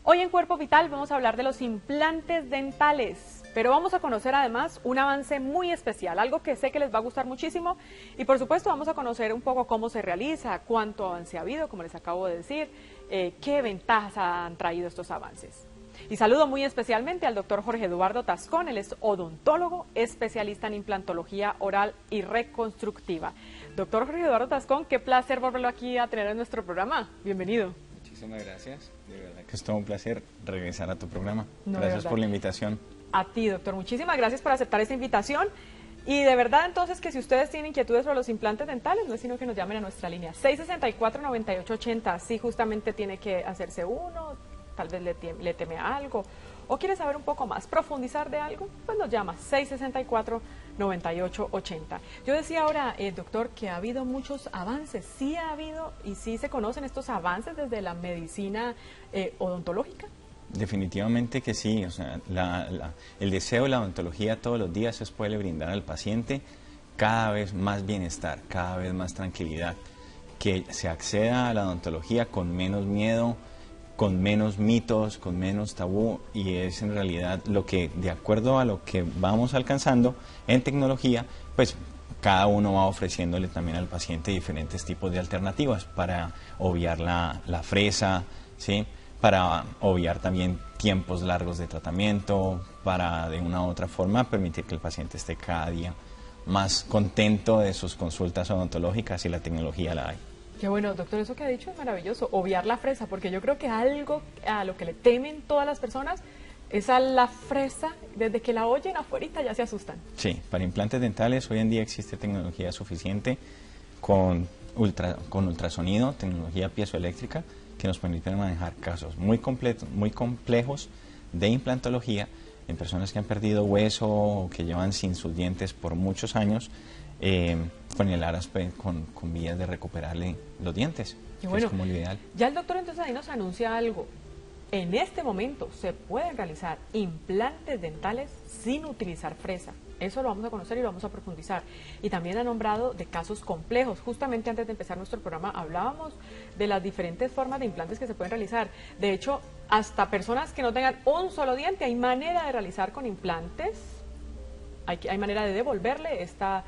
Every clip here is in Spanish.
Hoy en Cuerpo Vital vamos a hablar de los implantes dentales, pero vamos a conocer además un avance muy especial, algo que sé que les va a gustar muchísimo y por supuesto vamos a conocer un poco cómo se realiza, cuánto avance ha habido, como les acabo de decir, qué ventajas han traído estos avances. Y saludo muy especialmente al doctor Jorge Eduardo Tascón, él es odontólogo, especialista en implantología oral y reconstructiva. Doctor Jorge Eduardo Tascón, qué placer volverlo aquí a tener en nuestro programa. Bienvenido. Muchísimas gracias, de verdad que es todo un placer regresar a tu programa. No, gracias por la invitación. A ti, doctor, muchísimas gracias por aceptar esta invitación. Y de verdad, entonces, que si ustedes tienen inquietudes sobre los implantes dentales, no es sino que nos llamen a nuestra línea 664-9880. Sí, justamente tiene que hacerse uno, tal vez le teme a algo, o quiere saber un poco más, profundizar de algo, pues nos llama 664-9880. Yo decía ahora, doctor, que ha habido muchos avances. Sí ha habido y sí se conocen estos avances desde la medicina odontológica. Definitivamente que sí, o sea, el deseo de la odontología todos los días es poderle brindar al paciente cada vez más bienestar, cada vez más tranquilidad, que se acceda a la odontología con menos miedo, con menos mitos, con menos tabú, y es en realidad lo que, de acuerdo a lo que vamos alcanzando en tecnología, pues cada uno va ofreciéndole también al paciente diferentes tipos de alternativas para obviar la fresa, ¿sí? Para obviar también tiempos largos de tratamiento, para de una u otra forma permitir que el paciente esté cada día más contento de sus consultas odontológicas, y la tecnología la hay. Qué bueno, doctor, eso que ha dicho es maravilloso, obviar la fresa, porque yo creo que algo a lo que le temen todas las personas es a la fresa, desde que la oyen afuera ya se asustan. Sí, para implantes dentales hoy en día existe tecnología suficiente con ultrasonido, tecnología piezoeléctrica, que nos permiten manejar casos muy complejos de implantología en personas que han perdido hueso o que llevan sin sus dientes por muchos años, con el aras con vías de recuperarle los dientes, que bueno, es como lo ideal. Ya el doctor entonces ahí nos anuncia algo. En este momento se pueden realizar implantes dentales sin utilizar fresa. Eso lo vamos a conocer y lo vamos a profundizar. Y también ha nombrado de casos complejos. Justamente antes de empezar nuestro programa hablábamos de las diferentes formas de implantes que se pueden realizar. De hecho, hasta personas que no tengan un solo diente, hay manera de realizar con implantes. Hay manera de devolverle esta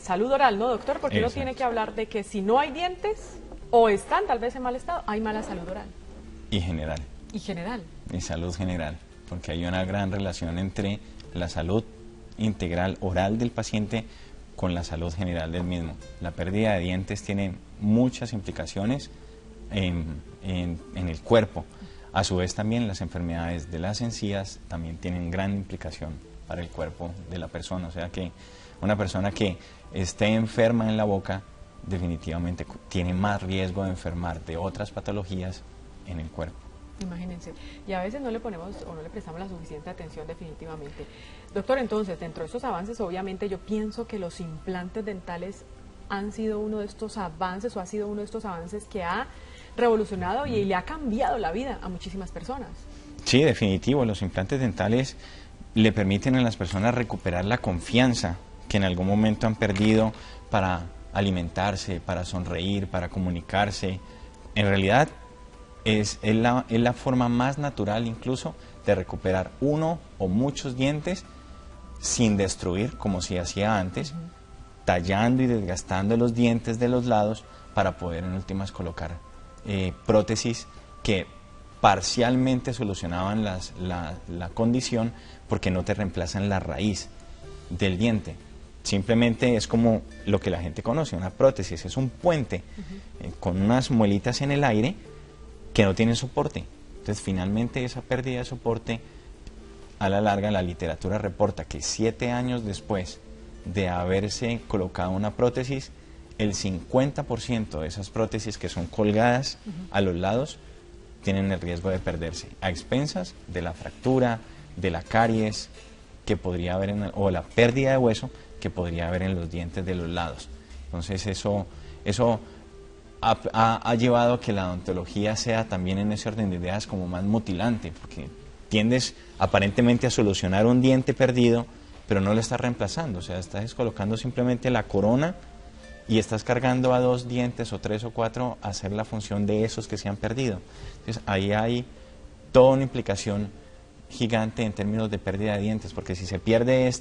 salud oral, ¿no, doctor? Porque uno tiene que hablar de que si no hay dientes o están tal vez en mal estado, hay mala salud oral. Y general. Y general. Y salud general, porque hay una gran relación entre la salud integral oral del paciente con la salud general del mismo. La pérdida de dientes tiene muchas implicaciones en el cuerpo. A su vez también las enfermedades de las encías también tienen gran implicación para el cuerpo de la persona. O sea que una persona que esté enferma en la boca definitivamente tiene más riesgo de enfermar de otras patologías en el cuerpo. Imagínense, y a veces no le ponemos o no le prestamos la suficiente atención definitivamente. Doctor, entonces, dentro de estos avances, obviamente yo pienso que los implantes dentales han sido uno de estos avances o ha sido uno de estos avances que ha revolucionado y le ha cambiado la vida a muchísimas personas. Sí, definitivo, los implantes dentales le permiten a las personas recuperar la confianza que en algún momento han perdido para alimentarse, para sonreír, para comunicarse. En realidad es la forma más natural incluso de recuperar uno o muchos dientes sin destruir, como se hacía antes, tallando y desgastando los dientes de los lados para poder en últimas colocar prótesis que parcialmente solucionaban la condición, porque no te reemplazan la raíz del diente. Simplemente es como lo que la gente conoce, una prótesis, es un puente con unas muelitas en el aire que no tienen soporte. Entonces finalmente esa pérdida de soporte, a la larga la literatura reporta que 7 años después de haberse colocado una prótesis, el 50% de esas prótesis que son colgadas a los lados tienen el riesgo de perderse, a expensas de la fractura, de la caries que podría haber o la pérdida de hueso que podría haber en los dientes de los lados. Entonces eso ha llevado a que la odontología sea también, en ese orden de ideas, como más mutilante, porque tiendes aparentemente a solucionar un diente perdido, pero no lo estás reemplazando. O sea, estás colocando simplemente la corona y estás cargando a 2 dientes o 3 o 4 a hacer la función de esos que se han perdido. Entonces ahí hay toda una implicación gigante en términos de pérdida de dientes, porque si se pierde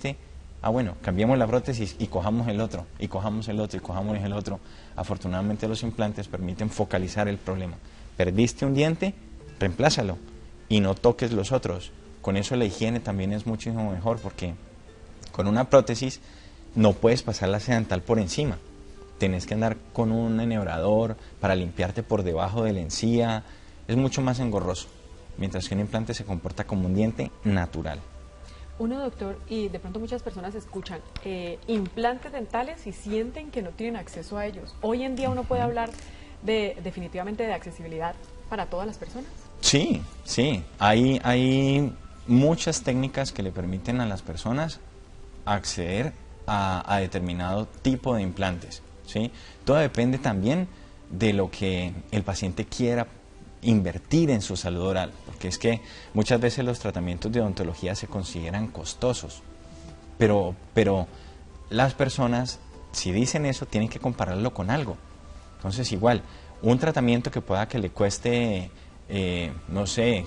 bueno, cambiemos la prótesis y cojamos el otro, y cojamos el otro, y cojamos el otro. Afortunadamente los implantes permiten focalizar el problema. Perdiste un diente, reemplázalo y no toques los otros. Con eso la higiene también es muchísimo mejor, porque con una prótesis no puedes pasar la seda dental por encima. Tenés que andar con un enhebrador para limpiarte por debajo de la encía. Es mucho más engorroso, mientras que un implante se comporta como un diente natural. Uno, doctor, y de pronto muchas personas escuchan implantes dentales y sienten que no tienen acceso a ellos. Hoy en día uno puede hablar definitivamente de accesibilidad para todas las personas. Sí, sí. Hay muchas técnicas que le permiten a las personas acceder a determinado tipo de implantes, ¿sí? Todo depende también de lo que el paciente quiera invertir en su salud oral, porque es que muchas veces los tratamientos de odontología se consideran costosos, pero las personas, si dicen eso, tienen que compararlo con algo. Entonces, igual, un tratamiento que pueda que le cueste, no sé,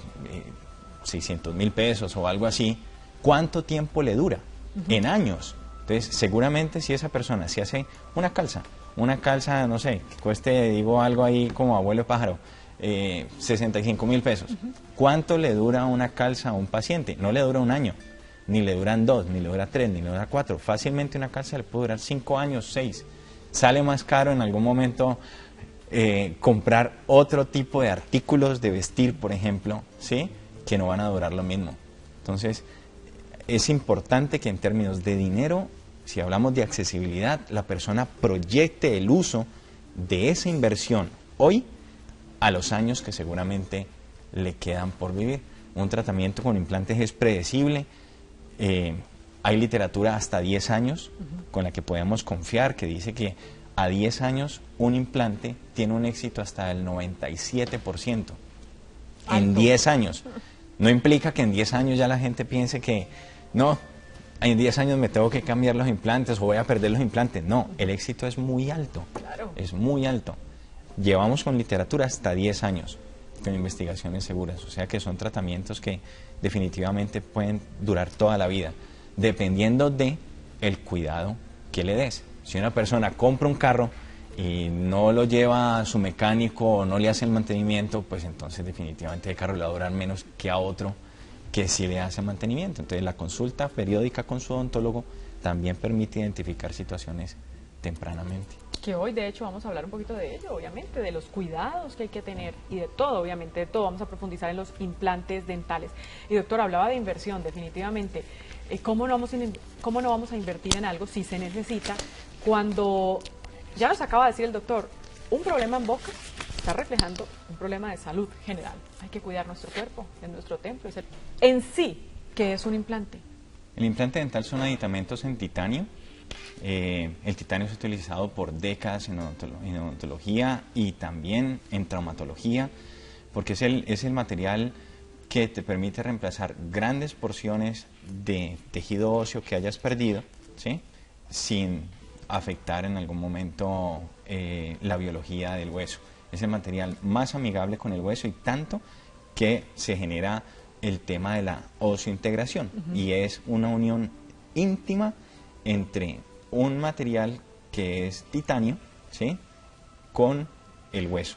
600.000 pesos o algo así, ¿cuánto tiempo le dura? En años. Entonces, seguramente si esa persona se hace una calza, no sé, que cueste, digo algo ahí como abuelo pájaro, 65.000 pesos. ¿Cuánto le dura una calza a un paciente? No le dura un año, ni le duran 2, ni le dura 3, ni le dura 4. Fácilmente una calza le puede durar 5 años, 6. Sale más caro en algún momento comprar otro tipo de artículos de vestir, por ejemplo, ¿sí? Que no van a durar lo mismo. Entonces, es importante que en términos de dinero, si hablamos de accesibilidad, la persona proyecte el uso de esa inversión hoy a los años que seguramente le quedan por vivir. Un tratamiento con implantes es predecible. Hay literatura hasta 10 años con la que podemos confiar, que dice que a 10 años un implante tiene un éxito hasta del 97%. En 10 años. No implica que en 10 años ya la gente piense que no, en 10 años me tengo que cambiar los implantes o voy a perder los implantes. No, el éxito es muy alto. Claro. Es muy alto. Llevamos con literatura hasta 10 años, con investigaciones seguras. O sea que son tratamientos que definitivamente pueden durar toda la vida, dependiendo de el cuidado que le des. Si una persona compra un carro y no lo lleva a su mecánico o no le hace el mantenimiento, pues entonces definitivamente el carro le va a durar menos que a otro que sí le hace mantenimiento. Entonces la consulta periódica con su odontólogo también permite identificar situaciones tempranamente. Que hoy, de hecho, vamos a hablar un poquito de ello, obviamente, de los cuidados que hay que tener y de todo, obviamente, de todo. Vamos a profundizar en los implantes dentales. Y, doctor, hablaba de inversión, definitivamente. ¿Cómo no vamos a invertir en algo si se necesita cuando, ya nos acaba de decir el doctor, un problema en boca está reflejando un problema de salud general? Hay que cuidar nuestro cuerpo, es nuestro templo. En sí, ¿qué es un implante? El implante dental son aditamentos en titanio. El titanio es utilizado por décadas en odontología y también en traumatología, porque es el material que te permite reemplazar grandes porciones de tejido óseo que hayas perdido, ¿sí? Sin afectar en algún momento la biología del hueso. Es el material más amigable con el hueso, y tanto que se genera el tema de la osseointegración, y es una unión íntima entre un material que es titanio, ¿sí?, con el hueso.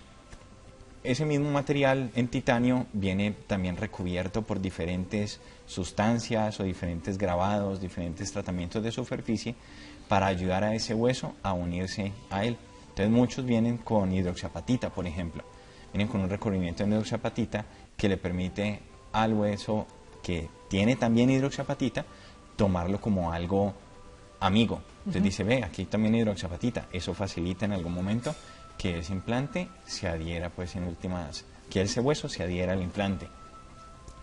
Ese mismo material en titanio viene también recubierto por diferentes sustancias o diferentes grabados, diferentes tratamientos de superficie para ayudar a ese hueso a unirse a él. Entonces muchos vienen con hidroxiapatita, por ejemplo. Vienen con un recubrimiento en hidroxiapatita que le permite al hueso que tiene también hidroxiapatita tomarlo como algo amigo. Entonces dice, ve, aquí también hidroxiapatita. Eso facilita en algún momento que ese implante se adhiera, pues en últimas, que ese hueso se adhiera al implante.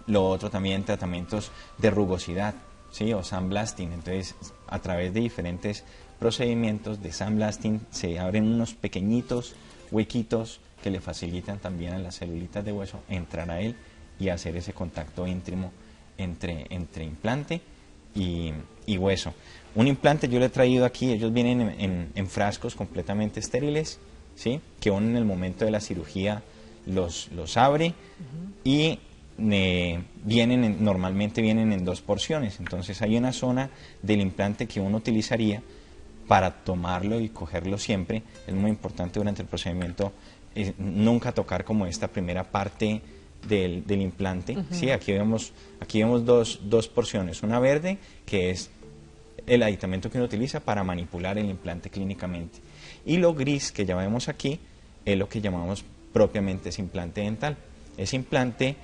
Lo otro también, tratamientos de rugosidad, ¿sí?, o sandblasting. Entonces, a través de diferentes procedimientos de sandblasting se abren unos pequeñitos huequitos que le facilitan también a las celulitas de hueso entrar a él y hacer ese contacto íntimo entre implante y hueso. Un implante yo le he traído aquí, ellos vienen en frascos completamente estériles, ¿sí?, que uno en el momento de la cirugía los abre y normalmente vienen en 2 porciones. Entonces hay una zona del implante que uno utilizaría para tomarlo y cogerlo siempre. Es muy importante durante el procedimiento nunca tocar como esta primera parte del implante. ¿Sí? Aquí vemos dos porciones. Una verde, que es el aditamento que uno utiliza para manipular el implante clínicamente. Y lo gris que ya vemos aquí es lo que llamamos propiamente ese implante dental. Ese implante,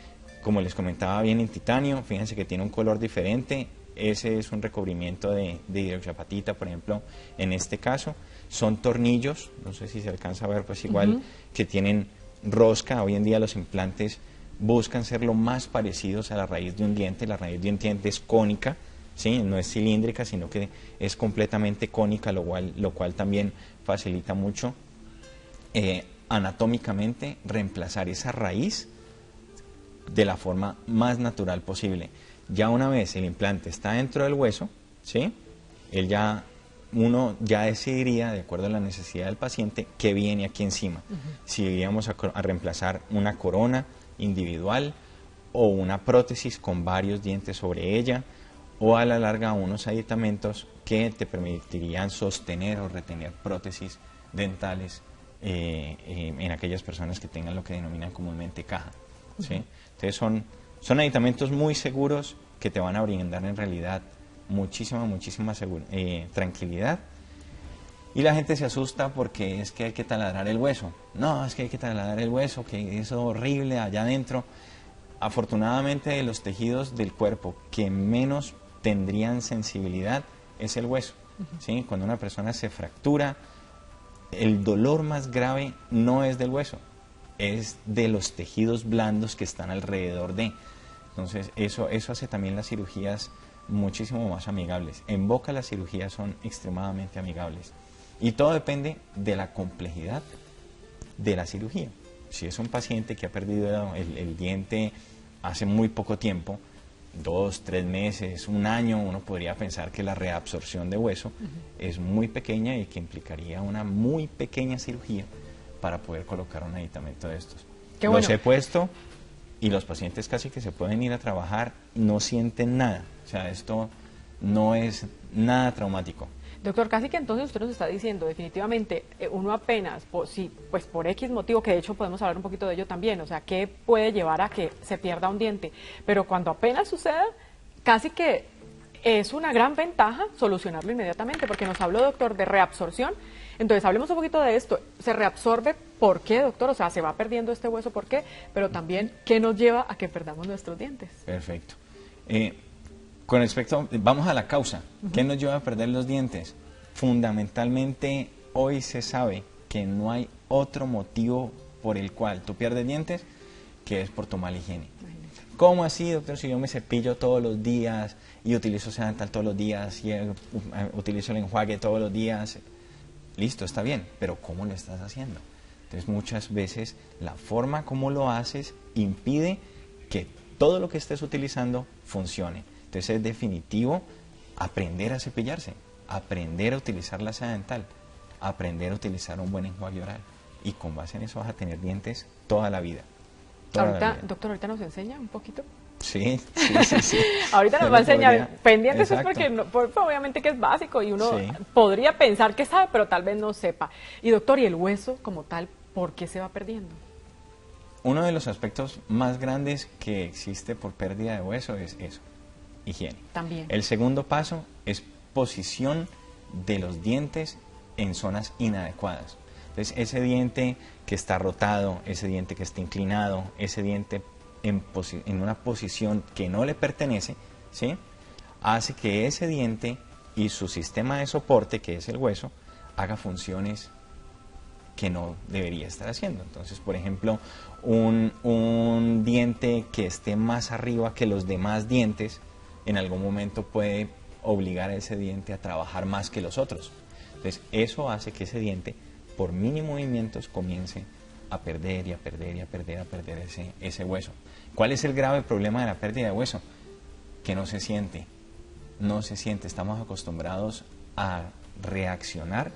como les comentaba, viene en titanio. Fíjense que tiene un color diferente. Ese es un recubrimiento de hidroxiapatita, por ejemplo, en este caso. Son tornillos, no sé si se alcanza a ver, pues igual que tienen rosca. Hoy en día los implantes buscan ser lo más parecidos a la raíz de un diente. La raíz de un diente es cónica, ¿sí? No es cilíndrica, sino que es completamente cónica, lo cual también facilita mucho anatómicamente reemplazar esa raíz de la forma más natural posible. Ya una vez el implante está dentro del hueso, ¿sí? Uno ya decidiría, de acuerdo a la necesidad del paciente, qué viene aquí encima. Si iríamos a reemplazar una corona individual o una prótesis con varios dientes sobre ella, o a la larga unos aditamentos que te permitirían sostener o retener prótesis dentales en aquellas personas que tengan lo que denominan comúnmente caja, ¿sí? Entonces son aditamentos muy seguros que te van a brindar en realidad muchísima tranquilidad. Y la gente se asusta porque es que hay que taladrar el hueso. No, es que hay que taladrar el hueso, que es horrible allá adentro. Afortunadamente, los tejidos del cuerpo que menos tendrían sensibilidad es el hueso. ¿Sí? Cuando una persona se fractura, el dolor más grave no es del hueso, es de los tejidos blandos que están alrededor de. Entonces, eso hace también las cirugías muchísimo más amigables. En boca las cirugías son extremadamente amigables. Y todo depende de la complejidad de la cirugía. Si es un paciente que ha perdido el diente hace muy poco tiempo, 2, 3 meses, un año, uno podría pensar que la reabsorción de hueso es muy pequeña y que implicaría una muy pequeña cirugía para poder colocar un aditamento de estos. Qué bueno. Los he puesto y los pacientes casi que se pueden ir a trabajar, no sienten nada. O sea, esto no es nada traumático. Doctor, casi que entonces usted nos está diciendo, definitivamente, uno apenas, pues por X motivo, que de hecho podemos hablar un poquito de ello también, o sea, ¿qué puede llevar a que se pierda un diente? Pero cuando apenas suceda, casi que es una gran ventaja solucionarlo inmediatamente, porque nos habló, doctor, de reabsorción. Entonces, hablemos un poquito de esto. ¿Se reabsorbe por qué, doctor? O sea, ¿se va perdiendo este hueso por qué? Pero también, ¿qué nos lleva a que perdamos nuestros dientes? Perfecto. Con respecto, vamos a la causa. ¿Qué nos lleva a perder los dientes? Fundamentalmente, hoy se sabe que no hay otro motivo por el cual tú pierdes dientes que es por tu mala higiene. ¿Cómo así, doctor? Si yo me cepillo todos los días y utilizo cera dental todos los días y utilizo el enjuague todos los días, listo, está bien, pero ¿cómo lo estás haciendo? Entonces, muchas veces la forma como lo haces impide que todo lo que estés utilizando funcione. Entonces es definitivo aprender a cepillarse, aprender a utilizar la cera dental, aprender a utilizar un buen enjuague oral. Y con base en eso vas a tener dientes toda la vida. Doctor, ahorita nos enseña un poquito. Sí. Ahorita nos va a enseñar. Pendientes es porque obviamente que es básico y uno podría pensar que sabe, pero tal vez no sepa. Y doctor, ¿y el hueso como tal, por qué se va perdiendo? Uno de los aspectos más grandes que existe por pérdida de hueso es eso. Higiene. También. El segundo paso es posición de los dientes en zonas inadecuadas. Entonces, ese diente que está rotado, ese diente que está inclinado, ese diente en una posición que no le pertenece, ¿sí? Hace que ese diente y su sistema de soporte, que es el hueso, haga funciones que no debería estar haciendo. Entonces, por ejemplo, un diente que esté más arriba que los demás dientes, en algún momento puede obligar a ese diente a trabajar más que los otros. Entonces, eso hace que ese diente, por mínimos movimientos, comience a perder y a perder y a perder ese hueso. ¿Cuál es el grave problema de la pérdida de hueso? Que no se siente. No se siente. Estamos acostumbrados a reaccionar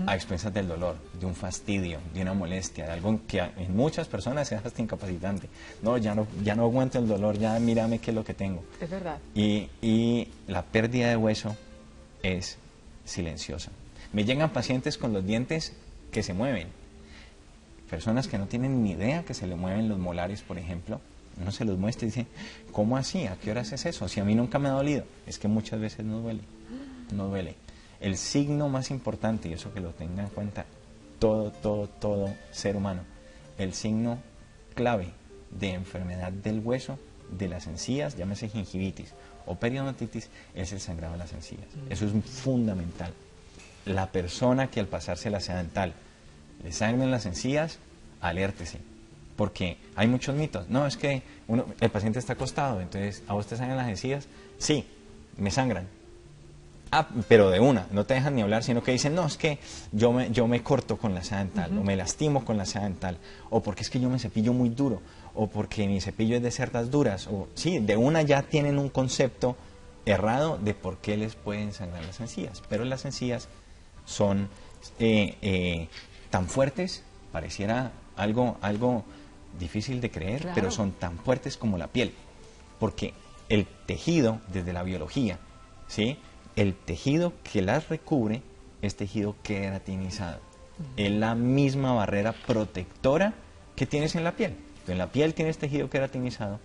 a expensas del dolor, de un fastidio, de una molestia, de algo que en muchas personas es hasta incapacitante. No, ya no aguanto el dolor, ya mírame qué es lo que tengo. Es verdad. Y la pérdida de hueso es silenciosa. Me llegan pacientes con los dientes que se mueven. Personas que no tienen ni idea que se le mueven los molares, por ejemplo. Uno se los muestra y dice, ¿cómo así? ¿A qué horas es eso? Si a mí nunca me ha dolido. Es que muchas veces no duele. No duele. El signo más importante, y eso que lo tenga en cuenta todo ser humano, el signo clave de enfermedad del hueso, de las encías, llámese gingivitis o periodontitis, es el sangrado de las encías. Eso es fundamental. La persona que al pasarse la seda dental le sangren las encías, alértese. Porque hay muchos mitos. No, es que el paciente está acostado, entonces, ¿a vos te sangran las encías? Sí, me sangran. Ah, pero de una, no te dejan ni hablar, sino que dicen, no, es que yo me corto con la seda dental, o me lastimo con la seda dental, o porque es que yo me cepillo muy duro, o porque mi cepillo es de cerdas duras, o sí, de una ya tienen un concepto errado de por qué les pueden sangrar las encías. Pero las encías son tan fuertes, pareciera algo difícil de creer, claro, pero son tan fuertes como la piel, porque el tejido, desde la biología, ¿sí?, el tejido que las recubre es tejido queratinizado. Es la misma barrera protectora que tienes en la piel. Entonces, en la piel tienes tejido queratinizado,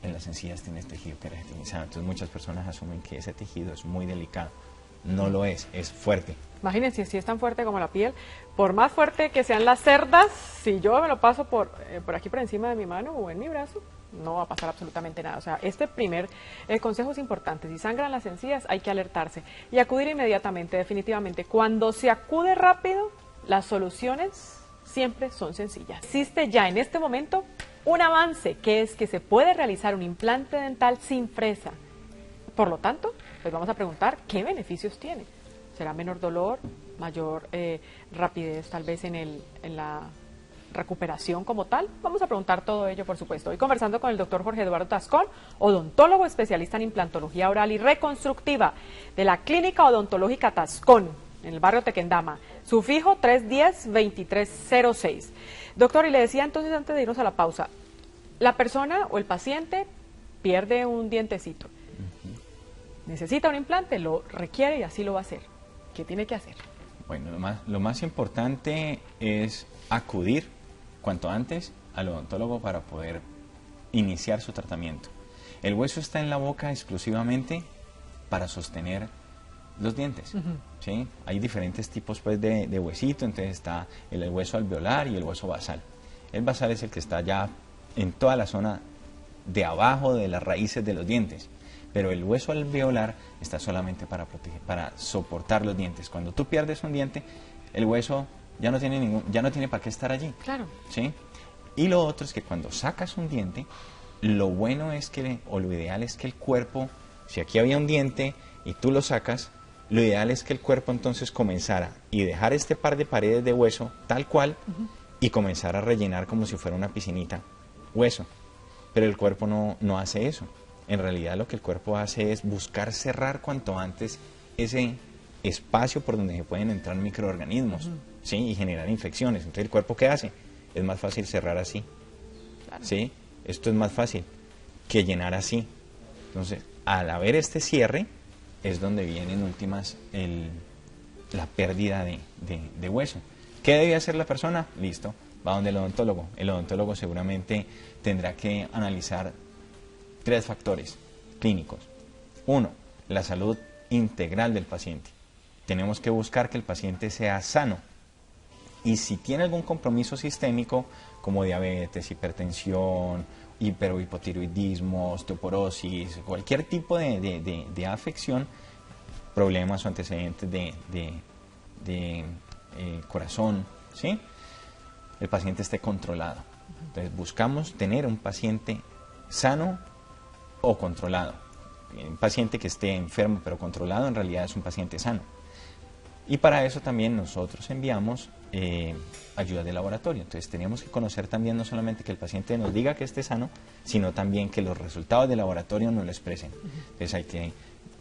en las encías tienes tejido queratinizado. Entonces muchas personas asumen que ese tejido es muy delicado. No lo es fuerte. Imagínense, si es tan fuerte como la piel, por más fuerte que sean las cerdas, si yo me lo paso por aquí por encima de mi mano o en mi brazo, no va a pasar absolutamente nada. O sea, este primer consejo es importante. Si sangran las encías, hay que alertarse y acudir inmediatamente, definitivamente. Cuando se acude rápido, las soluciones siempre son sencillas. Existe ya en este momento un avance, que es que se puede realizar un implante dental sin fresa. Por lo tanto, pues vamos a preguntar qué beneficios tiene. ¿Será menor dolor, mayor rapidez tal vez en la recuperación como tal? Vamos a preguntar todo ello, por supuesto. Hoy conversando con el doctor Jorge Eduardo Tascón, odontólogo especialista en implantología oral y reconstructiva de la Clínica Odontológica Tascón, en el barrio Tequendama. Su fijo 310-2306. Doctor, y le decía entonces antes de irnos a la pausa, la persona o el paciente pierde un dientecito. Necesita un implante, lo requiere y así lo va a hacer. ¿Qué tiene que hacer? Bueno, lo más importante es acudir cuanto antes al odontólogo para poder iniciar su tratamiento. El hueso está en la boca exclusivamente para sostener los dientes. ¿Sí? Hay diferentes tipos pues, de huesito, entonces está el hueso alveolar y el hueso basal. El basal es el que está ya en toda la zona de abajo de las raíces de los dientes. Pero el hueso alveolar está solamente para proteger, para soportar los dientes. Cuando tú pierdes un diente, el hueso ya no tiene para qué estar allí. Claro. ¿Sí? Y lo otro es que cuando sacas un diente, lo bueno es que, o lo ideal es que el cuerpo, si aquí había un diente y tú lo sacas, lo ideal es que el cuerpo entonces comenzara y dejar este par de paredes de hueso tal cual y comenzar a rellenar como si fuera una piscinita hueso. Pero el cuerpo no hace eso. En realidad lo que el cuerpo hace es buscar cerrar cuanto antes ese espacio por donde se pueden entrar microorganismos, ¿sí? Y generar infecciones. Entonces, ¿el cuerpo qué hace? Es más fácil cerrar así, claro. ¿Sí? Esto es más fácil que llenar así. Entonces, al haber este cierre, es donde viene en últimas la pérdida de hueso. ¿Qué debe hacer la persona? Listo, va donde el odontólogo. El odontólogo seguramente tendrá que analizar 3 factores clínicos. 1, la salud integral del paciente. Tenemos que buscar que el paciente sea sano. Y si tiene algún compromiso sistémico, como diabetes, hipertensión, hipotiroidismo, osteoporosis, cualquier tipo de afección, problemas o antecedentes de corazón, ¿sí? El paciente esté controlado. Entonces buscamos tener un paciente sano o controlado. Un paciente que esté enfermo pero controlado en realidad es un paciente sano. Y para eso también nosotros enviamos ayuda de laboratorio. Entonces tenemos que conocer también no solamente que el paciente nos diga que esté sano, sino también que los resultados de laboratorio nos lo expresen. Entonces hay que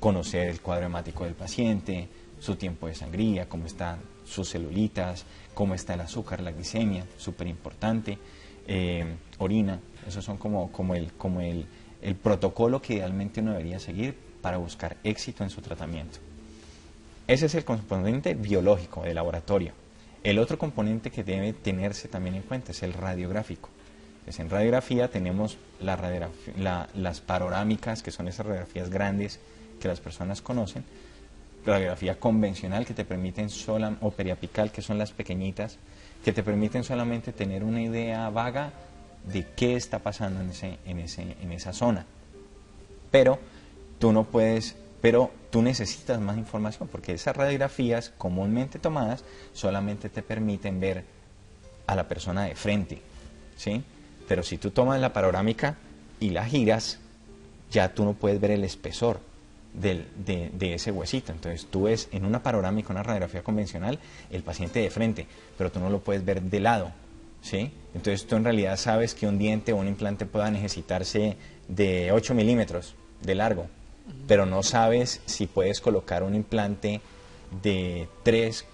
conocer el cuadro hemático del paciente, su tiempo de sangría, cómo están sus celulitas, cómo está el azúcar, la glicemia, súper importante, orina. Esos son como el protocolo que idealmente uno debería seguir para buscar éxito en su tratamiento. Ese es el componente biológico de laboratorio. El otro componente que debe tenerse también en cuenta es el radiográfico. Entonces, en radiografía tenemos las panorámicas, que son esas radiografías grandes que las personas conocen, radiografía convencional, que te permiten o periapical, que son las pequeñitas, que te permiten solamente tener una idea vaga de qué está pasando en esa zona. Pero tú necesitas más información, porque esas radiografías comúnmente tomadas solamente te permiten ver a la persona de frente, ¿sí? Pero si tú tomas la panorámica y la giras, ya tú no puedes ver el espesor de ese huesito. Entonces tú ves en una panorámica, una radiografía convencional, el paciente de frente, pero tú no lo puedes ver de lado, ¿sí? Entonces tú en realidad sabes que un diente o un implante pueda necesitarse de 8 milímetros de largo, pero no sabes si puedes colocar un implante de 3,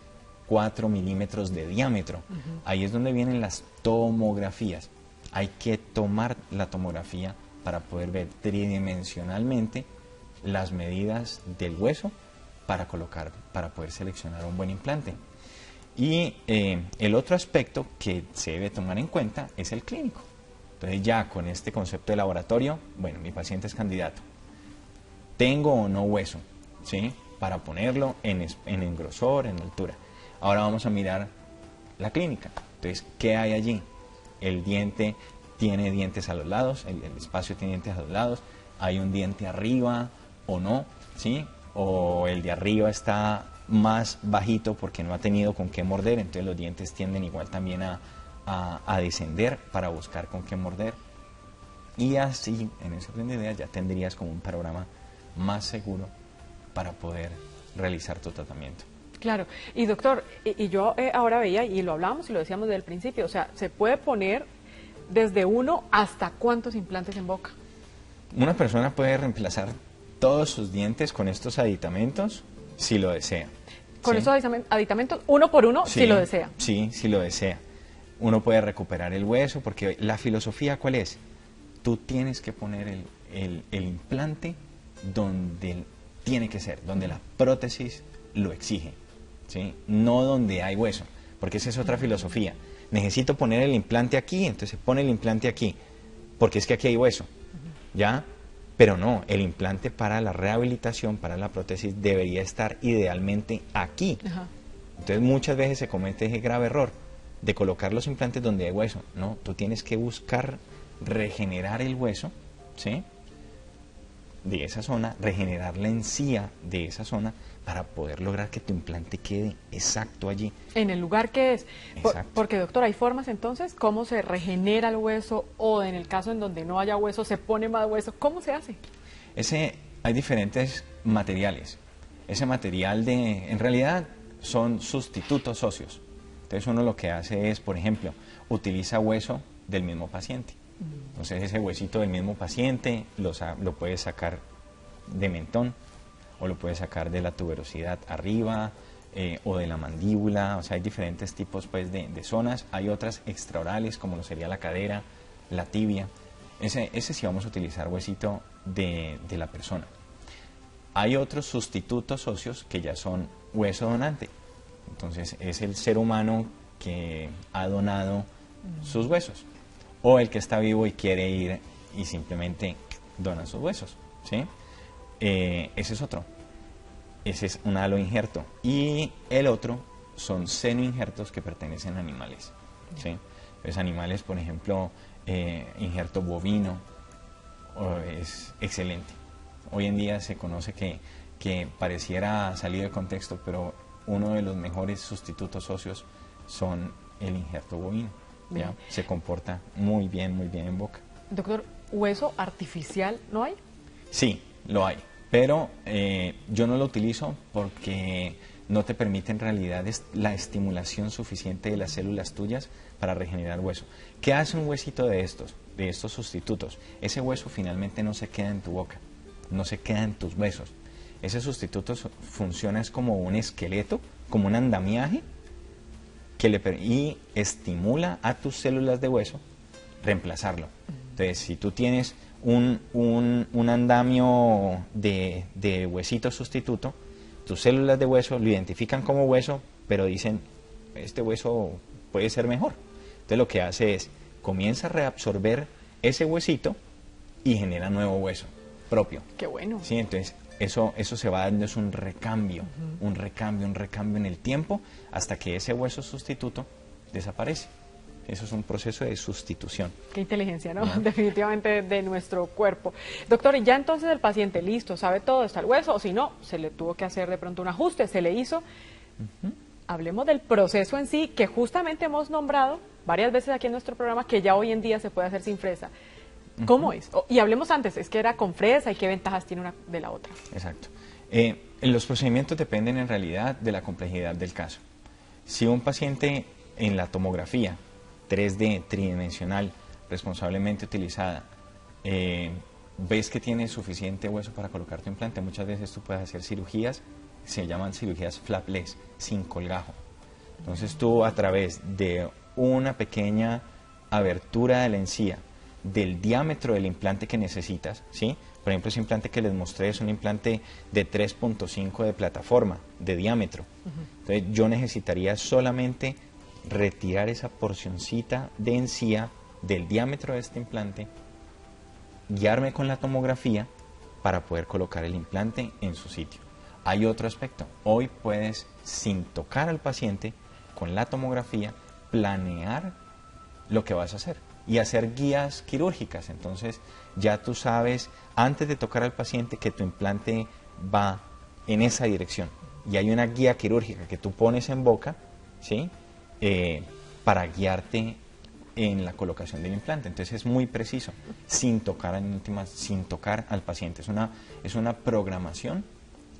4 milímetros de diámetro. Ahí es donde vienen las tomografías. Hay que tomar la tomografía para poder ver tridimensionalmente las medidas del hueso para poder seleccionar un buen implante. Y el otro aspecto que se debe tomar en cuenta es el clínico. Entonces ya con este concepto de laboratorio, bueno, mi paciente es candidato. ¿Tengo o no hueso? ¿Sí? Para ponerlo en grosor, en altura. Ahora vamos a mirar la clínica. Entonces, ¿qué hay allí? El diente tiene dientes a los lados, el espacio tiene dientes a los lados, hay un diente arriba o no, ¿sí? O el de arriba está más bajito porque no ha tenido con qué morder, entonces los dientes tienden igual también a descender para buscar con qué morder. Y así, en esa orden de ideas, ya tendrías como un panorama más seguro para poder realizar tu tratamiento. Claro, y doctor, y yo ahora veía, y lo hablábamos y lo decíamos desde el principio, o sea, se puede poner desde 1 hasta ¿cuántos implantes en boca? Una persona puede reemplazar todos sus dientes con estos aditamentos si lo desea. Con ¿sí? estos aditamentos, uno por uno, Sí, si lo desea. Sí, si lo desea. Uno puede recuperar el hueso, porque la filosofía, ¿cuál es? Tú tienes que poner el implante donde tiene que ser, donde la prótesis lo exige, ¿sí? No donde hay hueso, porque esa es otra filosofía. Necesito poner el implante aquí, entonces se pone el implante aquí, porque es que aquí hay hueso, ¿ya? Pero no, el implante para la rehabilitación, para la prótesis, debería estar idealmente aquí. Ajá. Entonces muchas veces se comete ese grave error de colocar los implantes donde hay hueso. No, tú tienes que buscar regenerar el hueso, ¿sí? De esa zona, regenerar la encía de esa zona para poder lograr que tu implante quede exacto allí. En el lugar que es. Porque, doctor, ¿hay formas entonces cómo se regenera el hueso o en el caso en donde no haya hueso se pone más hueso? ¿Cómo se hace? Hay diferentes materiales. Ese material en realidad son sustitutos óseos. Entonces uno lo que hace es, por ejemplo, utiliza hueso del mismo paciente. Entonces ese huesito del mismo paciente lo puedes sacar de mentón o lo puedes sacar de la tuberosidad arriba o de la mandíbula. O sea, hay diferentes tipos pues, de zonas. Hay otras extraorales como lo sería la cadera, la tibia. Ese sí vamos a utilizar huesito de la persona. Hay otros sustitutos óseos que ya son hueso donante. Entonces es el ser humano que ha donado sus huesos. O el que está vivo y quiere ir y simplemente dona sus huesos, ¿sí? Ese es otro. Ese es un aloinjerto. Y el otro son senoinjertos que pertenecen a animales, ¿sí? Los animales, por ejemplo, injerto bovino es excelente. Hoy en día se conoce que pareciera salido de contexto, pero uno de los mejores sustitutos óseos son el injerto bovino. ¿Ya? Se comporta muy bien en boca. Doctor, ¿hueso artificial no hay? Sí, lo hay, pero yo no lo utilizo porque no te permite en realidad la estimulación suficiente de las células tuyas para regenerar hueso. ¿Qué hace un huesito de estos sustitutos? Ese hueso finalmente no se queda en tu boca, no se queda en tus huesos. ese sustituto funciona es como un esqueleto, como un andamiaje, y estimula a tus células de hueso reemplazarlo. Entonces, si tú tienes un andamio de huesito sustituto, tus células de hueso lo identifican como hueso, pero dicen, este hueso puede ser mejor. Entonces lo que hace es, comienza a reabsorber ese huesito y genera nuevo hueso propio. Qué bueno. Sí, entonces eso se va dando, es un recambio, un recambio en el tiempo, hasta que ese hueso sustituto desaparece. Eso es un proceso de sustitución. Qué inteligencia, ¿no? Definitivamente de nuestro cuerpo. Doctor, y ya entonces el paciente, listo, sabe todo, está el hueso, o si no, se le tuvo que hacer de pronto un ajuste, se le hizo. Hablemos del proceso en sí, que justamente hemos nombrado varias veces aquí en nuestro programa, que ya hoy en día se puede hacer sin fresa. ¿Cómo es? Y hablemos antes, es que era con fresa y qué ventajas tiene una de la otra. Exacto. Los procedimientos dependen en realidad de la complejidad del caso. Si un paciente en la tomografía 3D tridimensional responsablemente utilizada, ves que tiene suficiente hueso para colocar tu implante, muchas veces tú puedes hacer cirugías, se llaman cirugías flapless, sin colgajo. Entonces tú, a través de una pequeña abertura de la encía, del diámetro del implante que necesitas, ¿sí? Por ejemplo, ese implante que les mostré es un implante de 3.5 de plataforma, de diámetro. Entonces yo necesitaría solamente retirar esa porcioncita de encía del diámetro de este implante, guiarme con la tomografía para poder colocar el implante en su sitio. Hay otro aspecto. Hoy puedes, sin tocar al paciente, con la tomografía, planear lo que vas a hacer y hacer guías quirúrgicas. Entonces ya tú sabes, antes de tocar al paciente, que tu implante va en esa dirección. Y hay una guía quirúrgica que tú pones en boca, ¿sí? Para guiarte en la colocación del implante. Entonces es muy preciso, sin tocar sin tocar al paciente. Es una programación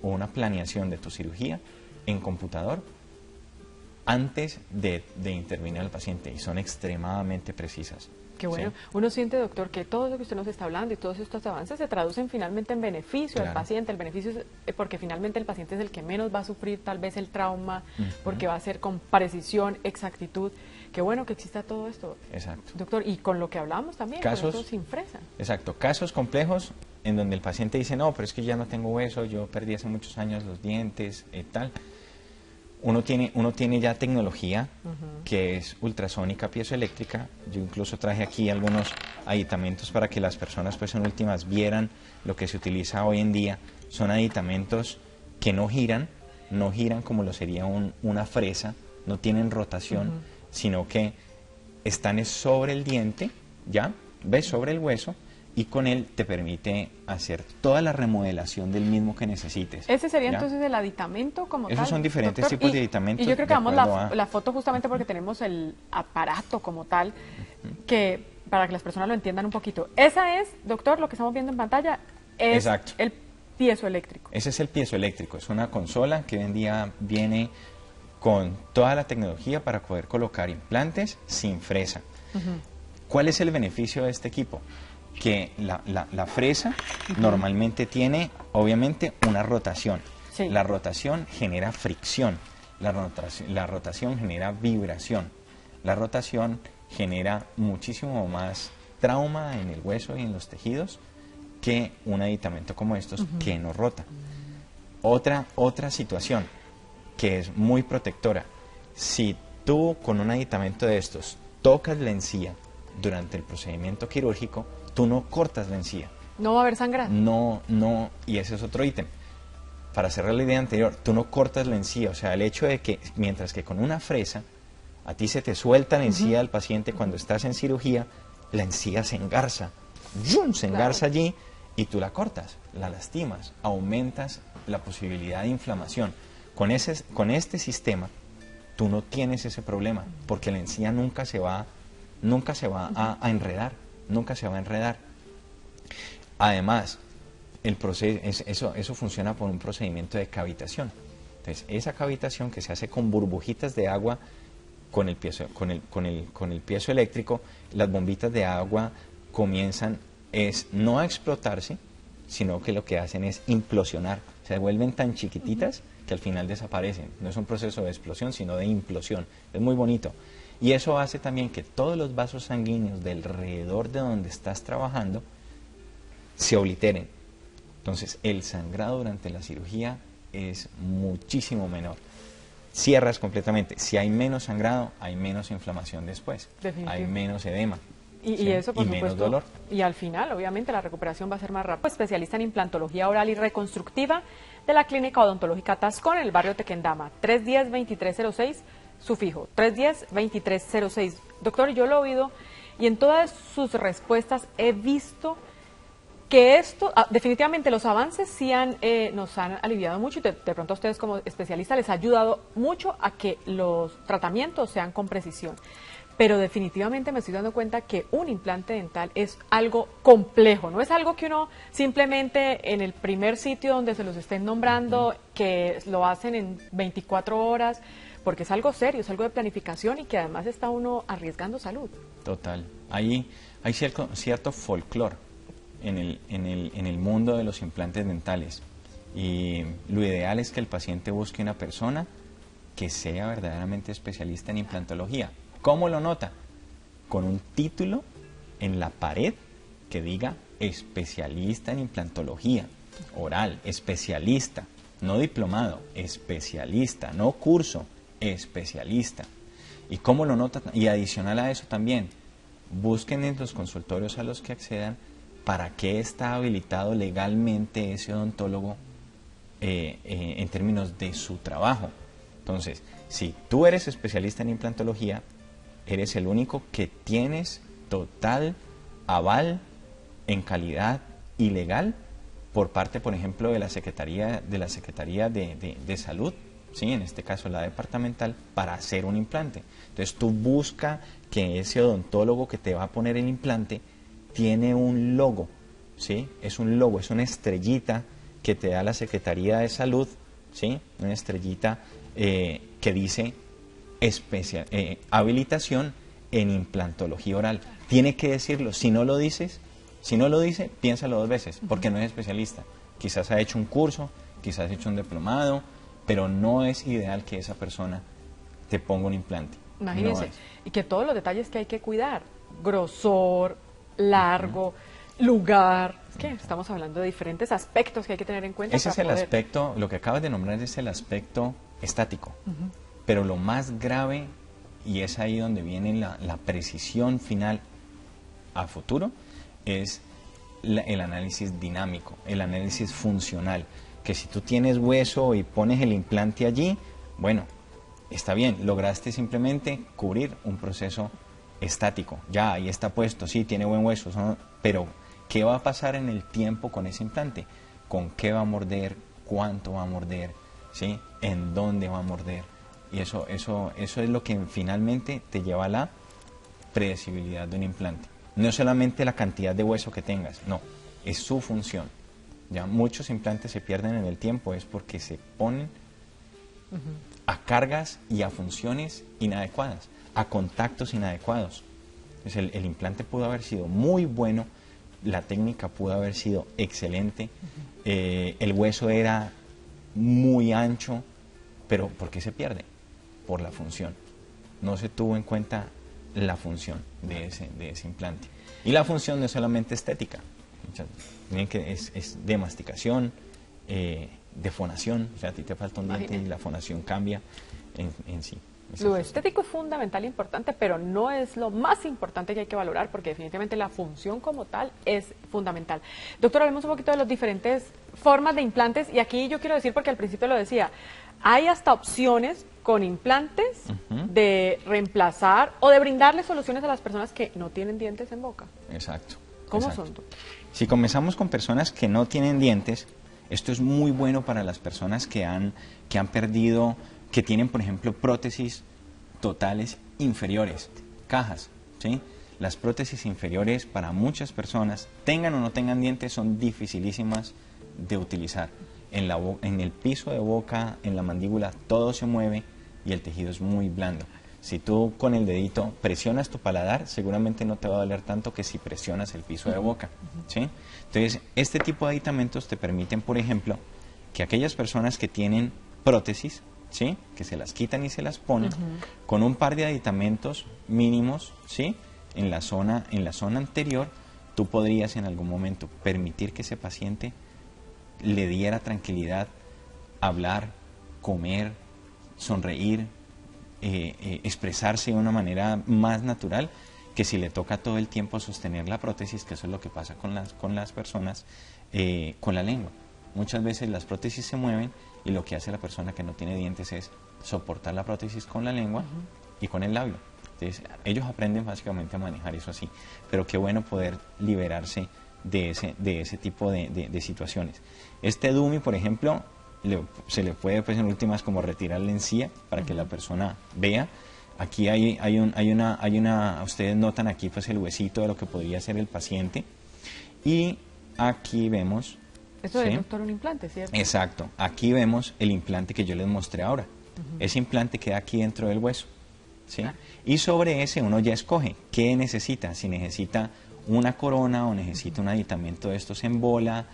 o una planeación de tu cirugía en computador antes de intervenir al paciente, y son extremadamente precisas. Qué bueno. ¿Sí? Uno siente, doctor, que todo lo que usted nos está hablando y todos estos avances se traducen finalmente en beneficio al paciente. El beneficio es porque finalmente el paciente es el que menos va a sufrir tal vez el trauma, porque va a ser con precisión, exactitud. Qué bueno que exista todo esto. Exacto. Doctor, y con lo que hablamos también, casos, con esto sin fresa. Exacto. Casos complejos en donde el paciente dice, no, pero es que ya no tengo hueso, yo perdí hace muchos años los dientes, tal. Uno tiene ya tecnología que es ultrasónica piezoeléctrica. Yo incluso traje aquí algunos aditamentos para que las personas, pues, en últimas, vieran lo que se utiliza hoy en día. Son aditamentos que no giran como lo sería una fresa, no tienen rotación, sino que están sobre el diente, ¿ya? ¿Ves? Sobre el hueso. Y con él te permite hacer toda la remodelación del mismo que necesites. ¿Ese sería ¿ya? Entonces el aditamento como tal? Esos son diferentes doctor, tipos de aditamentos. Y yo creo que damos la foto justamente porque tenemos el aparato como tal, que para que las personas lo entiendan un poquito. Esa es, doctor, lo que estamos viendo en pantalla, es Exacto. el piezoeléctrico. Ese es el piezoeléctrico, es una consola que hoy en día viene con toda la tecnología para poder colocar implantes sin fresa. ¿Cuál es el beneficio de este equipo? Que la fresa normalmente tiene, obviamente, una rotación. Sí. La rotación genera fricción, la rotación genera vibración, la rotación genera muchísimo más trauma en el hueso y en los tejidos que un aditamento como estos que no rota. Otra situación que es muy protectora: si tú con un aditamento de estos tocas la encía durante el procedimiento quirúrgico, tú no cortas la encía. ¿No va a haber sangre? No, y ese es otro ítem. Para cerrar la idea anterior, tú no cortas la encía, o sea, el hecho de que, mientras que con una fresa, a ti se te suelta la encía del paciente cuando estás en cirugía, la encía se engarza, ¡yum!, se engarza allí, y tú la cortas, la lastimas, aumentas la posibilidad de inflamación. Con este sistema, tú no tienes ese problema, porque la encía nunca se va a enredar. Nunca se va a enredar. Además, eso funciona por un procedimiento de cavitación. Entonces, esa cavitación que se hace con burbujitas de agua con el piezoeléctrico, las bombitas de agua comienzan no a explotarse, sino que lo que hacen es implosionar. Se vuelven tan chiquititas que al final desaparecen. No es un proceso de explosión, sino de implosión. Es muy bonito. Y eso hace también que todos los vasos sanguíneos de alrededor de donde estás trabajando se obliteren. Entonces, el sangrado durante la cirugía es muchísimo menor. Cierras completamente. Si hay menos sangrado, hay menos inflamación después. Hay menos edema. Y eso, por supuesto, menos dolor. Y al final, obviamente, la recuperación va a ser más rápida. Especialista en implantología oral y reconstructiva de la Clínica Odontológica Tascón, en el barrio Tequendama. 310-2306, su fijo. 310-2306. Doctor, yo lo he oído y en todas sus respuestas he visto que esto, definitivamente los avances sí nos han aliviado mucho y de pronto a ustedes como especialistas les ha ayudado mucho a que los tratamientos sean con precisión. Pero definitivamente me estoy dando cuenta que un implante dental es algo complejo, no es algo que uno simplemente en el primer sitio donde se los estén nombrando, que lo hacen en 24 horas, porque es algo serio, es algo de planificación y que además está uno arriesgando salud. Total. Hay cierto folclore en el mundo de los implantes dentales y lo ideal es que el paciente busque una persona que sea verdaderamente especialista en implantología. ¿Cómo lo nota? Con un título en la pared que diga especialista en implantología oral, especialista, no diplomado, especialista, no curso, especialista. ¿Y cómo lo nota? Y adicional a eso también, busquen en los consultorios a los que accedan para qué está habilitado legalmente ese odontólogo en términos de su trabajo. Entonces, si tú eres especialista en implantología, eres el único que tienes total aval en calidad y legal por parte, por ejemplo, de la Secretaría de Salud, ¿sí? En este caso la departamental, para hacer un implante. Entonces tú busca que ese odontólogo que te va a poner el implante tiene un logo, ¿sí? Es un logo, es una estrellita que te da la Secretaría de Salud, ¿sí? Una estrellita que dice habilitación en implantología oral. Tiene que decirlo. Si no lo dice, piénsalo dos veces, porque no es especialista. Quizás ha hecho un curso, quizás ha hecho un diplomado, pero no es ideal que esa persona te ponga un implante. Imagínense, y que todos los detalles que hay que cuidar, grosor, largo, lugar, es que estamos hablando de diferentes aspectos que hay que tener en cuenta. Ese es el aspecto, lo que acabas de nombrar es el aspecto estático. Pero lo más grave, y es ahí donde viene la precisión final a futuro, es el análisis dinámico, el análisis funcional. Que si tú tienes hueso y pones el implante allí, bueno, está bien, lograste simplemente cubrir un proceso estático. Ya, ahí está puesto, sí, tiene buen hueso, pero ¿qué va a pasar en el tiempo con ese implante? ¿Con qué va a morder? ¿Cuánto va a morder? ¿Sí? ¿En dónde va a morder? Y eso es lo que finalmente te lleva a la predecibilidad de un implante. No es solamente la cantidad de hueso que tengas, no, es su función. Ya muchos implantes se pierden en el tiempo, es porque se ponen a cargas y a funciones inadecuadas, a contactos inadecuados. Entonces el implante pudo haber sido muy bueno, la técnica pudo haber sido excelente, el hueso era muy ancho, pero ¿por qué se pierde? Por la función. No se tuvo en cuenta la función de ese implante. Y la función no es solamente estética, es de masticación, de fonación, o sea, a ti te falta un diente y la fonación cambia en sí. Lo estético es fundamental e importante, pero no es lo más importante que hay que valorar, porque definitivamente la función como tal es fundamental. Doctor, hablemos un poquito de las diferentes formas de implantes, y aquí yo quiero decir, porque al principio lo decía, hay hasta opciones con implantes de reemplazar o de brindarle soluciones a las personas que no tienen dientes en boca. Exacto. ¿Cómo exacto. son, doctor? Si comenzamos con personas que no tienen dientes, esto es muy bueno para las personas que han perdido, que tienen, por ejemplo, prótesis totales inferiores, cajas, ¿sí? Las prótesis inferiores para muchas personas, tengan o no tengan dientes, son dificilísimas de utilizar. En el piso de boca, en la mandíbula, todo se mueve y el tejido es muy blando. Si tú con el dedito presionas tu paladar, seguramente no te va a doler tanto que si presionas el piso de boca, ¿sí? Entonces, este tipo de aditamentos te permiten, por ejemplo, que aquellas personas que tienen prótesis, ¿sí?, que se las quitan y se las ponen, con un par de aditamentos mínimos, ¿sí?, en la zona anterior, tú podrías en algún momento permitir que ese paciente le diera tranquilidad, hablar, comer, sonreír, expresarse de una manera más natural que si le toca todo el tiempo sostener la prótesis, que eso es lo que pasa con las personas con la lengua. Muchas veces las prótesis se mueven y lo que hace la persona que no tiene dientes es soportar la prótesis con la lengua y con el labio. Entonces, ellos aprenden básicamente a manejar eso así, pero qué bueno poder liberarse de ese tipo de situaciones. Este DUMI, por ejemplo, se le puede, pues en últimas, como retirar la encía para que la persona vea. Aquí hay una, ustedes notan aquí pues el huesito de lo que podría ser el paciente, y aquí vemos... Eso es, doctor, un implante, ¿cierto? Exacto, aquí vemos el implante que yo les mostré ahora. Ese implante queda aquí dentro del hueso, ¿sí? Y sobre ese uno ya escoge qué necesita, si necesita una corona o necesita un aditamento de estos en bola,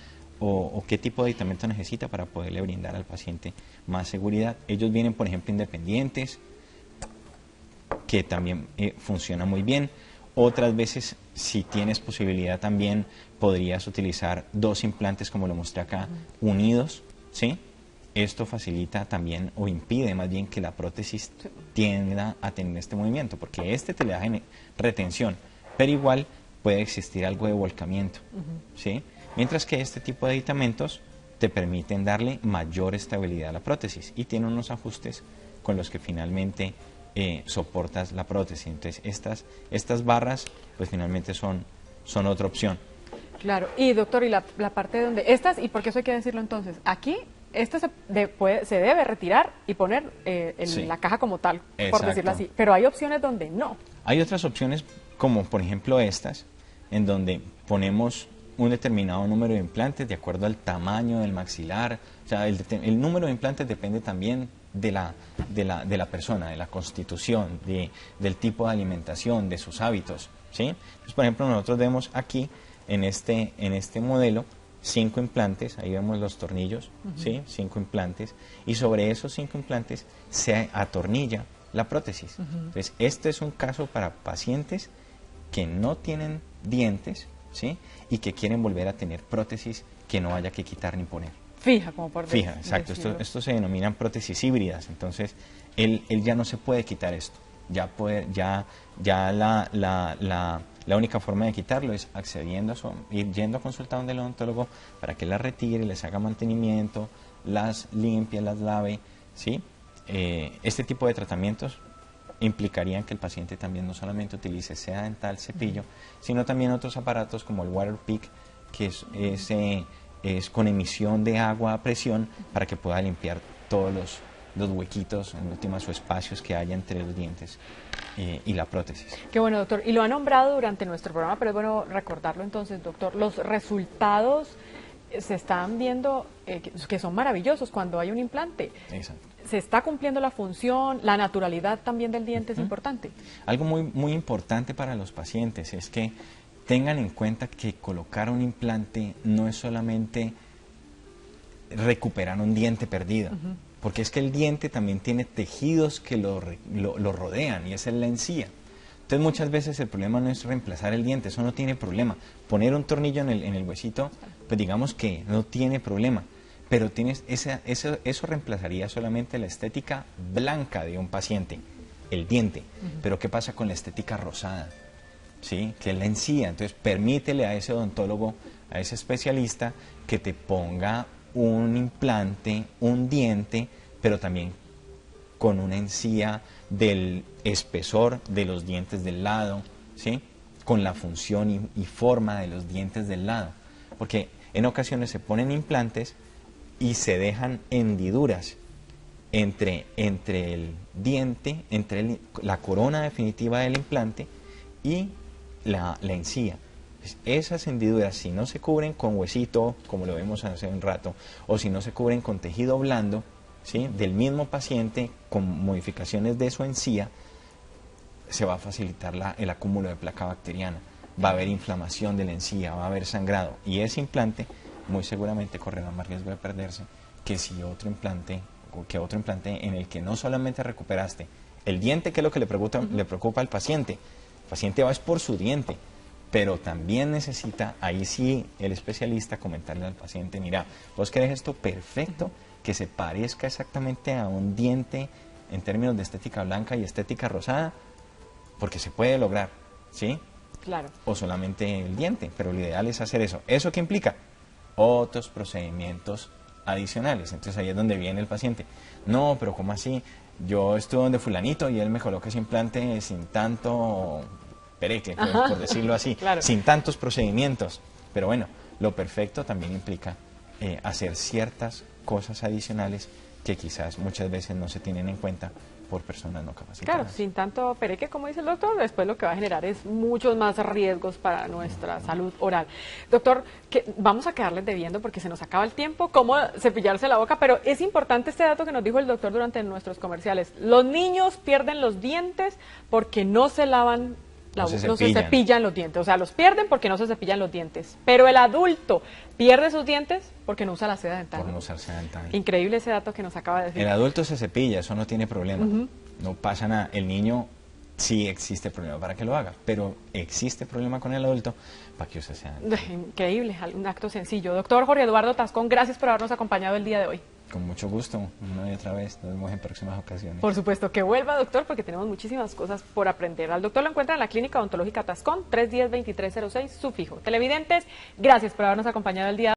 o qué tipo de aditamento necesita para poderle brindar al paciente más seguridad. Ellos vienen, por ejemplo, independientes, que también funciona muy bien. Otras veces, si tienes posibilidad también, podrías utilizar 2 implantes, como lo mostré acá, unidos, ¿sí? Esto facilita también, o impide más bien, que la prótesis tienda a tener este movimiento, porque este te le da retención, pero igual puede existir algo de volcamiento, ¿sí? Mientras que este tipo de aditamentos te permiten darle mayor estabilidad a la prótesis y tiene unos ajustes con los que finalmente soportas la prótesis. Entonces, estas barras, pues finalmente son otra opción. Claro, y doctor, y la parte donde estas, y porque eso hay que decirlo entonces, aquí esto se debe retirar y poner en la caja como tal, por decirlo así, pero hay opciones donde no. Hay otras opciones, como por ejemplo estas, en donde ponemos un determinado número de implantes de acuerdo al tamaño del maxilar. O sea, el número de implantes depende también de la persona, de la constitución, del tipo de alimentación, de sus hábitos, ¿sí? Entonces, por ejemplo, nosotros vemos aquí en este modelo 5 implantes, ahí vemos los tornillos, ¿sí? 5 implantes, y sobre esos 5 implantes se atornilla la prótesis. Entonces, este es un caso para pacientes que no tienen dientes, ¿sí?, y que quieren volver a tener prótesis que no haya que quitar ni poner. Fija, como por Fija, exacto. Esto se denominan prótesis híbridas. Entonces, él ya no se puede quitar esto. Ya la única forma de quitarlo es ir yendo a consultar a un odontólogo para que las retire, les haga mantenimiento, las limpie, las lave, ¿sí? Este tipo de tratamientos implicarían que el paciente también no solamente utilice sea dental, cepillo, sino también otros aparatos como el water pick, que es con emisión de agua a presión para que pueda limpiar todos los huequitos, en últimas, o espacios que haya entre los dientes y la prótesis. Qué bueno, doctor. Y lo ha nombrado durante nuestro programa, pero es bueno recordarlo entonces, doctor. Los resultados se están viendo que son maravillosos cuando hay un implante. Exacto. Se está cumpliendo la función, la naturalidad también del diente es importante. Algo muy importante para los pacientes es que tengan en cuenta que colocar un implante no es solamente recuperar un diente perdido, porque es que el diente también tiene tejidos que lo rodean, y esa es la encía. Entonces, muchas veces el problema no es reemplazar el diente, eso no tiene problema. Poner un tornillo en el huesito, pues digamos que no tiene problema, pero eso reemplazaría solamente la estética blanca de un paciente, el diente. Pero ¿qué pasa con la estética rosada? ¿Sí? Que es la encía. Entonces, permítele a ese odontólogo, a ese especialista, que te ponga un implante, un diente, pero también con una encía del espesor de los dientes del lado, ¿sí?, con la función y forma de los dientes del lado. Porque en ocasiones se ponen implantes y se dejan hendiduras entre el diente, la corona definitiva del implante y la encía. Esas hendiduras, si no se cubren con huesito, como lo vemos hace un rato, o si no se cubren con tejido blando, ¿sí?, del mismo paciente, con modificaciones de su encía, se va a facilitar el acúmulo de placa bacteriana, va a haber inflamación de la encía, va a haber sangrado, y ese implante muy seguramente correrá más riesgo de perderse que si otro implante, o que otro implante en el que no solamente recuperaste el diente, que es lo que le preocupa al paciente. El paciente va es por su diente, pero también necesita, ahí sí, el especialista comentarle al paciente, mira, vos querés esto perfecto, que se parezca exactamente a un diente en términos de estética blanca y estética rosada, porque se puede lograr, ¿sí? Claro. O solamente el diente, pero lo ideal es hacer eso. ¿Eso qué implica? Otros procedimientos adicionales. Entonces ahí es donde viene el paciente. No, pero ¿cómo así? Yo estuve donde fulanito y él me coloca ese implante sin tanto pereque, por decirlo así, claro, sin tantos procedimientos. Pero bueno, lo perfecto también implica hacer ciertas cosas adicionales que quizás muchas veces no se tienen en cuenta por personas no capacitadas. Claro, sin tanto pereque, como dice el doctor, después lo que va a generar es muchos más riesgos para nuestra salud oral. Doctor, vamos a quedarles debiendo porque se nos acaba el tiempo, cómo cepillarse la boca, pero es importante este dato que nos dijo el doctor durante nuestros comerciales. Los niños pierden los dientes porque no se lavan no se cepillan los dientes, o sea, los pierden porque no se cepillan los dientes, pero el adulto pierde sus dientes porque no usa la seda dental. Por no usar seda dental. Increíble ese dato que nos acaba de decir. El adulto se cepilla, eso no tiene problema, no pasa nada. El niño sí existe problema para que lo haga, pero existe problema con el adulto para que use seda dental. Increíble, un acto sencillo. Doctor Jorge Eduardo Tascón, gracias por habernos acompañado el día de hoy. Con mucho gusto, una y otra vez, nos vemos en próximas ocasiones. Por supuesto, que vuelva, doctor, porque tenemos muchísimas cosas por aprender. Al doctor lo encuentra en la Clínica Odontológica Tascón, 310-2306, su fijo. Televidentes, gracias por habernos acompañado el día de hoy.